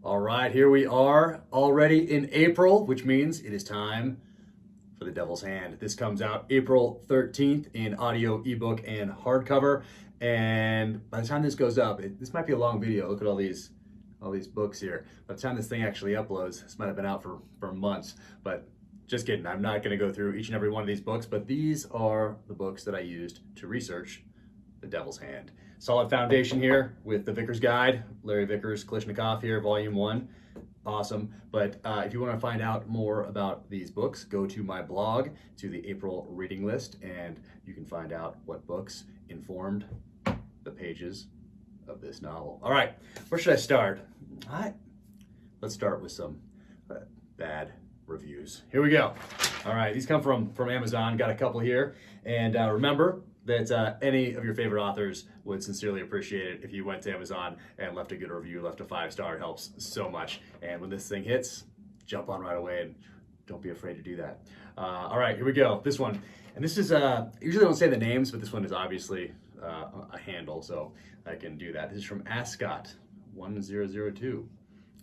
All right, here we are already in April, which means it is time for The Devil's Hand. This comes out April 13th in audio, ebook, and hardcover. And by the time this goes up, this might be a long video. Look at all these books here. By the time this thing actually uploads, this might have been out for months, but just kidding. I'm not going to go through each and every one of these books, but these are the books that I used to research The Devil's Hand. Solid foundation here with the Vickers Guide, Larry Vickers, Klishnikov here, Volume 1. Awesome. But if you want to find out more about these books, go to my blog, to the April reading list, and you can find out what books informed the pages of this novel. All right, where should I start? Let's start with some bad reviews. Here we go. All right, these come from Amazon. Got a couple here. And remember that any of your favorite authors would sincerely appreciate it if you went to Amazon and left a good review, left a 5-star. It helps so much. And when this thing hits, jump on right away and don't be afraid to do that. All right, here we go. This one. And this is, usually I don't say the names, but this one is obviously a handle, so I can do that. This is from Ascot 1002.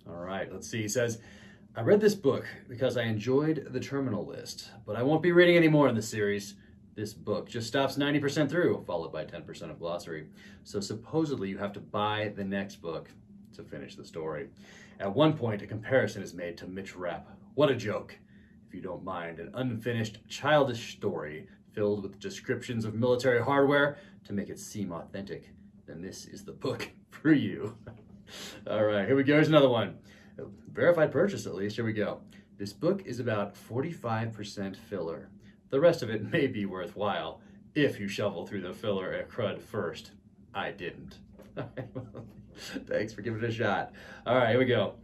All right, let's see. He says, I read this book because I enjoyed the terminal list, but I won't be reading any more in the series. This book just stops 90% through, followed by 10% of glossary. So supposedly you have to buy the next book to finish the story. At one point, a comparison is made to Mitch Rapp. What a joke. If you don't mind, an unfinished, childish story filled with descriptions of military hardware to make it seem authentic, then this is the book for you. All right, here we go. Here's another one. Verified purchase, at least. Here we go. This book is about 45% filler. The rest of it may be worthwhile if you shovel through the filler and crud first. I didn't. Thanks for giving it a shot. All right, here we go.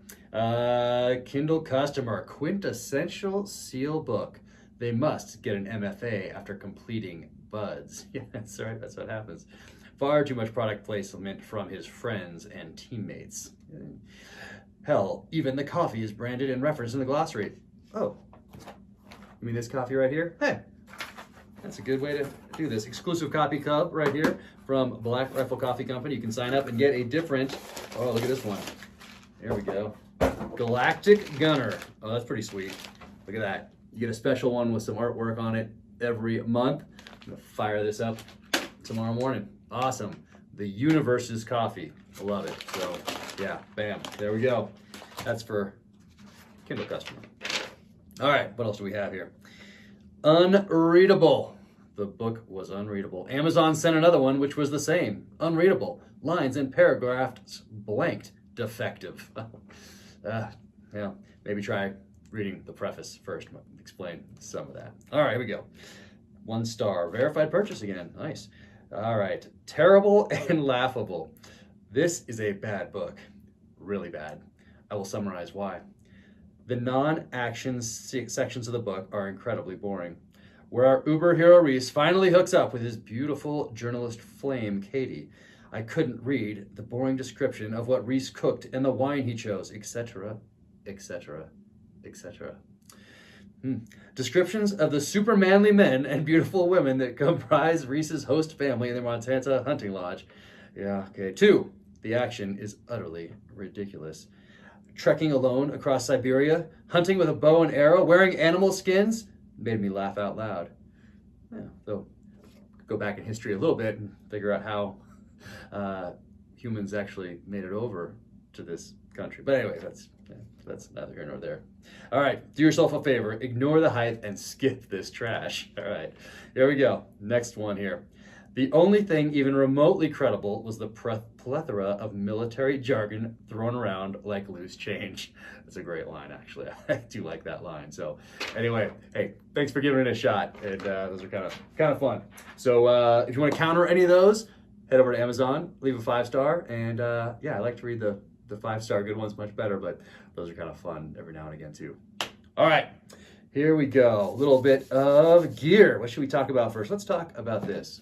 Kindle customer, quintessential seal book. They must get an MFA after completing buds. Yeah, that's right. That's what happens. Far too much product placement from his friends and teammates. Hell, even the coffee is branded and referenced in the glossary. Oh, you mean this coffee right here? Hey, that's a good way to do this. Exclusive coffee cup right here from Black Rifle Coffee Company. You can sign up and get a different, oh, look at this one. There we go. Galactic Gunner. Oh, that's pretty sweet. Look at that. You get a special one with some artwork on it every month. I'm gonna fire this up tomorrow morning. Awesome. The Universe's coffee. I love it. So yeah, bam, there we go. That's for Kindle customer. All right, what else do we have here? Unreadable. The book was unreadable. Amazon sent another one, which was the same. Unreadable. Lines and paragraphs blanked. Defective. Yeah, maybe try reading the preface first. Explain some of that. All right, here we go. 1 star. Verified purchase again. Nice. All right. Terrible and laughable. This is a bad book. Really bad. I will summarize why. The non-action sections of the book are incredibly boring. Where our Uber hero Reece finally hooks up with his beautiful journalist flame, Katie, I couldn't read the boring description of what Reece cooked and the wine he chose, etc., etc., etc. Descriptions of the super manly men and beautiful women that comprise Reece's host family in the Montana hunting lodge. Yeah, okay. 2, the action is utterly ridiculous. Trekking alone across Siberia, hunting with a bow and arrow, wearing animal skins, made me laugh out loud. Yeah, so go back in history a little bit and figure out how humans actually made it over to this country. But anyway, that's neither here nor there. All right, do yourself a favor, ignore the hype and skip this trash. All right, here we go. Next one here. The only thing even remotely credible was the plethora of military jargon thrown around like loose change. That's a great line, actually. I do like that line. So anyway, hey, thanks for giving it a shot. And those are kind of fun. So if you want to counter any of those, head over to Amazon, leave a 5-star. And yeah, I like to read the 5-star good ones much better, but those are kind of fun every now and again too. All right, here we go. A little bit of gear. What should we talk about first? Let's talk about this.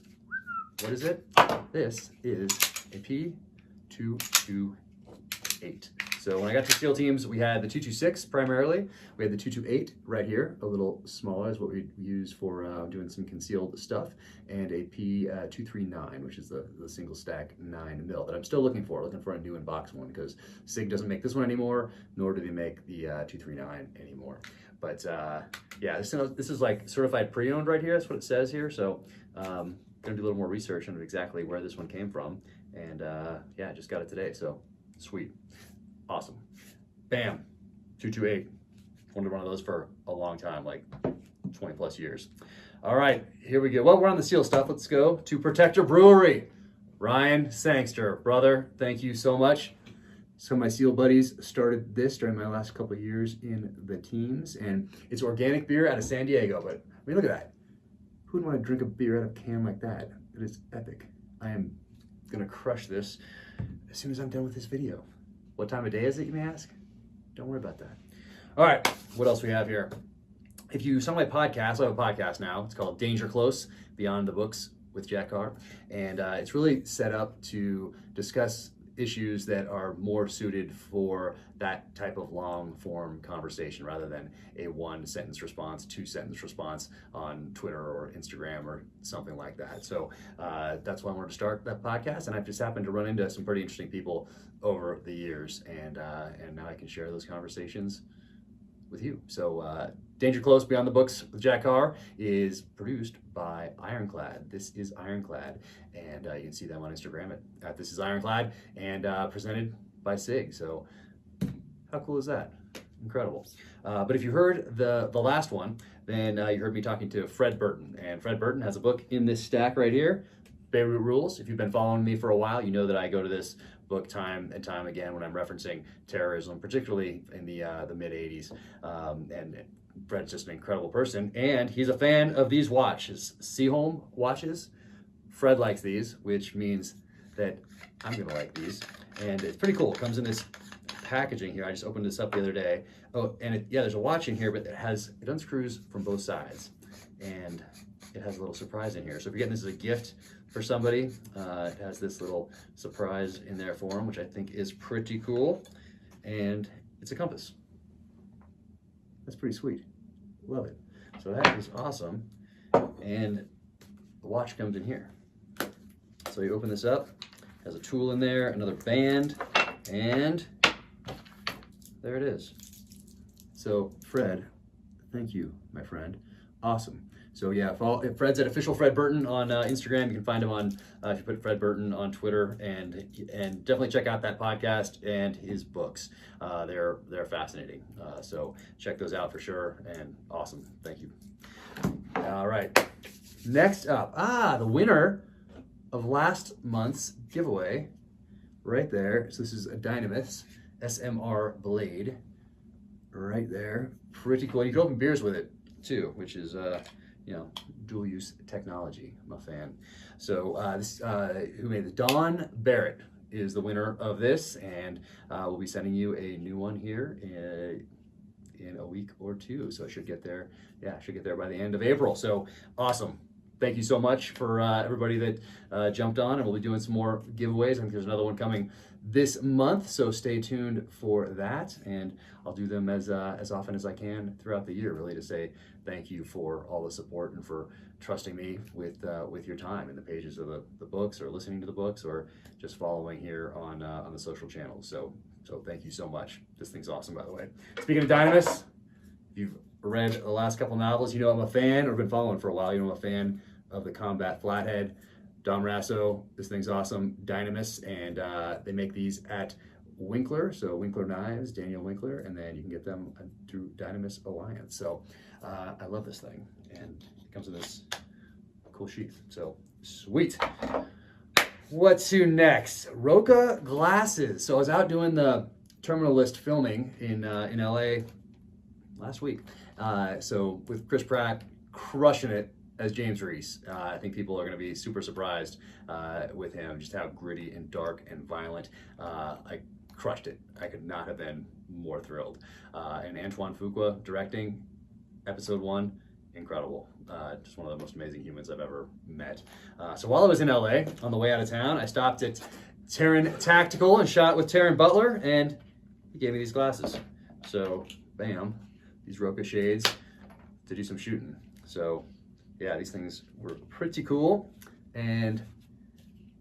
What is it? This is a P228 So when I got to SEAL teams, we had the 226 primarily. We had the 228 right here, a little smaller is what we use for doing some concealed stuff, and a P239, which is the single stack 9 mil that I'm still looking for a new in-box one, because Sig doesn't make this one anymore, nor do they make the 239 anymore. But yeah, this is like certified pre-owned right here. That's what it says here. So gonna do a little more research on exactly where this one came from. And yeah, I just got it today. So sweet, awesome. Bam, 228. Wanted one of those for a long time, like 20 plus years. All right, here we go. Well, we're on the SEAL stuff. Let's go to Protector Brewery. Ryan Sangster, brother, thank you so much. So my SEAL buddies started this during my last couple of years in the teams, and it's organic beer out of San Diego. But I mean, look at that. Who would want to drink a beer out of a can like that? It is epic. I am gonna crush this as soon as I'm done with this video. What time of day is it, you may ask? Don't worry about that. All right, what else we have here? If you saw my podcast, I have a podcast now. It's called Danger Close, Beyond the Books with Jack Carr. And it's really set up to discuss issues that are more suited for that type of long form conversation rather than a 1-sentence response, 2-sentence response on Twitter or Instagram or something like that. So that's why I wanted to start that podcast, and I've just happened to run into some pretty interesting people over the years, and now I can share those conversations with you. So Danger Close, Beyond the Books with Jack Carr is produced by Ironclad. This is Ironclad, and you can see them on Instagram at This is Ironclad, and presented by Sig. So how cool is that? Incredible. But if you heard the last one, then you heard me talking to Fred Burton, and Fred Burton has a book in this stack right here, Beirut Rules. If you've been following me for a while, you know that I go to this book time and time again when I'm referencing terrorism, particularly in the mid-'80s. And Fred's just an incredible person, and he's a fan of these watches, Seaholm watches. Fred likes these, which means that I'm gonna like these, and it's pretty cool. It comes in this packaging here. I just opened this up the other day. Oh, and yeah, there's a watch in here, but it unscrews from both sides, and it has a little surprise in here. So if you're getting this as a gift for somebody, it has this little surprise in there for them, which I think is pretty cool, and it's a compass. That's pretty sweet. Love it. So that is awesome. And the watch comes in here. So you open this up, has a tool in there, another band, and there it is. So Fred, thank you, my friend. Awesome. So yeah, if Fred's at Official Fred Burton on Instagram. You can find him on, if you put Fred Burton on Twitter, and definitely check out that podcast and his books. They're fascinating. So check those out for sure, and awesome. Thank you. All right, next up, the winner of last month's giveaway, right there. So this is a Dynamis SMR blade, right there. Pretty cool. You can open beers with it too, which is you know, dual use technology. I'm a fan. So this who made it? Dawn Barrett is the winner of this, and we'll be sending you a new one here in a week or two. So it should get there. Yeah, should get there by the end of April. So awesome. Thank you so much for everybody that jumped on, and we'll be doing some more giveaways. I think there's another one coming this month, so stay tuned for that, and I'll do them as often as I can throughout the year, really, to say thank you for all the support and for trusting me with your time in the pages of the books, or listening to the books, or just following here on the social channels. So thank you so much. This thing's awesome, by the way. Speaking of Dynamis, if you've read the last couple novels, you know I'm a fan, or been following for a while, you know I'm a fan of the Combat Flathead. Dom Rasso, this thing's awesome. Dynamis, and they make these at Winkler, so Winkler Knives, Daniel Winkler, and then you can get them through Dynamis Alliance. So I love this thing, and it comes in this cool sheath. So sweet. What to next? Roca glasses. So I was out doing the Terminal List filming in LA last week. So with Chris Pratt crushing it as James Reece. I think people are going to be super surprised with him, just how gritty and dark and violent. I crushed it. I could not have been more thrilled. And Antoine Fuqua directing episode 1, incredible. Just one of the most amazing humans I've ever met. So while I was in LA, on the way out of town, I stopped at Terran Tactical and shot with Terran Butler, and he gave me these glasses. So, bam, these Roca shades to do some shooting. So, yeah, these things were pretty cool. And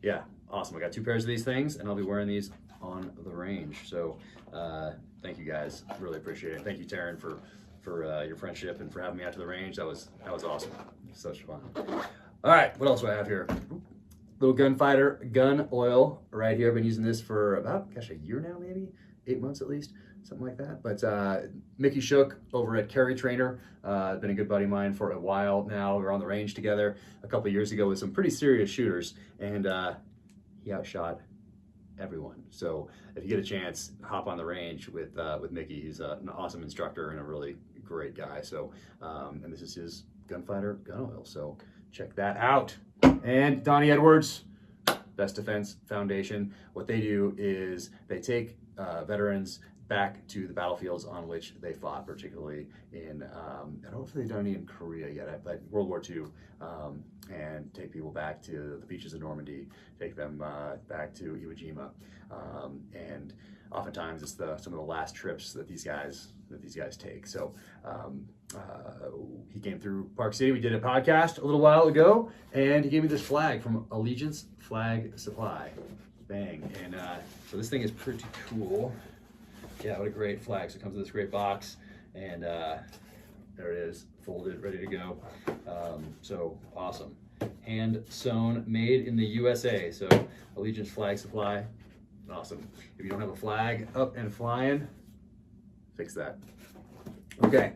yeah, awesome. I got 2 pairs of these things, and I'll be wearing these on the range. So, thank you guys. Really appreciate it. Thank you, Taryn, for your friendship and for having me out to the range. That was awesome. Such fun. All right, what else do I have here? Little Gunfighter gun oil right here. I've been using this for about, gosh, a year now, maybe 8 months at least, something like that. But Mickey Shook over at Carry Trainer, been a good buddy of mine for a while now. We were on the range together a couple of years ago with some pretty serious shooters, and he outshot everyone. So if you get a chance, hop on the range with Mickey. He's an awesome instructor and a really great guy. So and this is his Gunfighter gun oil. So check that out. And Donnie Edwards, Best Defense Foundation. What they do is they take veterans back to the battlefields on which they fought, particularly in, I don't know if they've done any in Korea yet, but World War II, and take people back to the beaches of Normandy, take them back to Iwo Jima, and oftentimes it's some of the last trips that these guys take. So he came through Park City. We did a podcast a little while ago, and he gave me this flag from Allegiance Flag Supply. Bang. And so this thing is pretty cool. Yeah, what a great flag. So it comes in this great box, and there it is, folded, ready to go. So awesome. Hand sewn, made in the USA. So Allegiance Flag Supply, awesome. If you don't have a flag up and flying, fix that. Okay,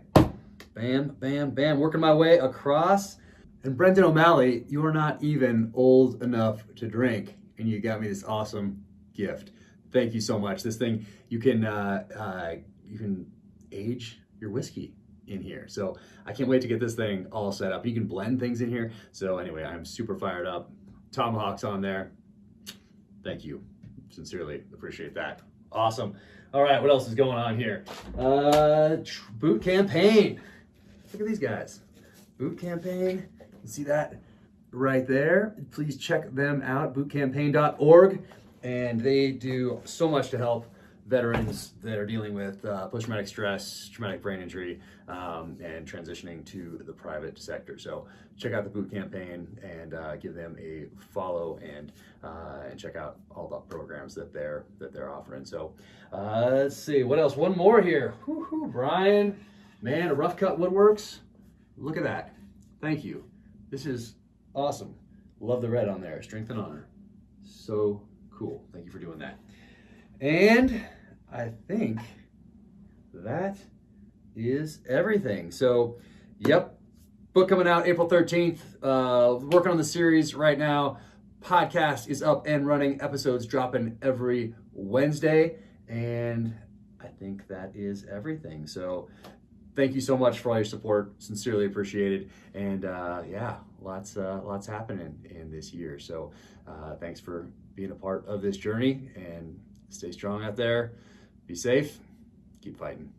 bam, bam, bam, working my way across. And Brendan O'Malley, you are not even old enough to drink, and you got me this awesome gift. Thank you so much. This thing, you can age your whiskey in here. So I can't wait to get this thing all set up. You can blend things in here. So anyway, I'm super fired up. Tomahawk's on there. Thank you. Sincerely appreciate that. Awesome. All right, what else is going on here? Boot Campaign. Look at these guys. Boot Campaign. You can see that right there. Please check them out, bootcampaign.org. And they do so much to help veterans that are dealing with post-traumatic stress, traumatic brain injury, and transitioning to the private sector. So check out the Boot Campaign and give them a follow, and check out all the programs that they're offering. So let's see, what else? One more here. Woo-hoo, Brian, man, a Rough Cut Woodworks. Look at that. Thank you. This is awesome. Love the red on there. Strength and honor. So cool. Thank you for doing that. And I think that is everything. So, yep, book coming out April 13th. Working on the series right now. Podcast is up and running. Episodes dropping every Wednesday. And I think that is everything. So, thank you so much for all your support. Sincerely appreciated. And yeah, lots happening in this year. So, thanks for being a part of this journey, and stay strong out there. Be safe. Keep fighting.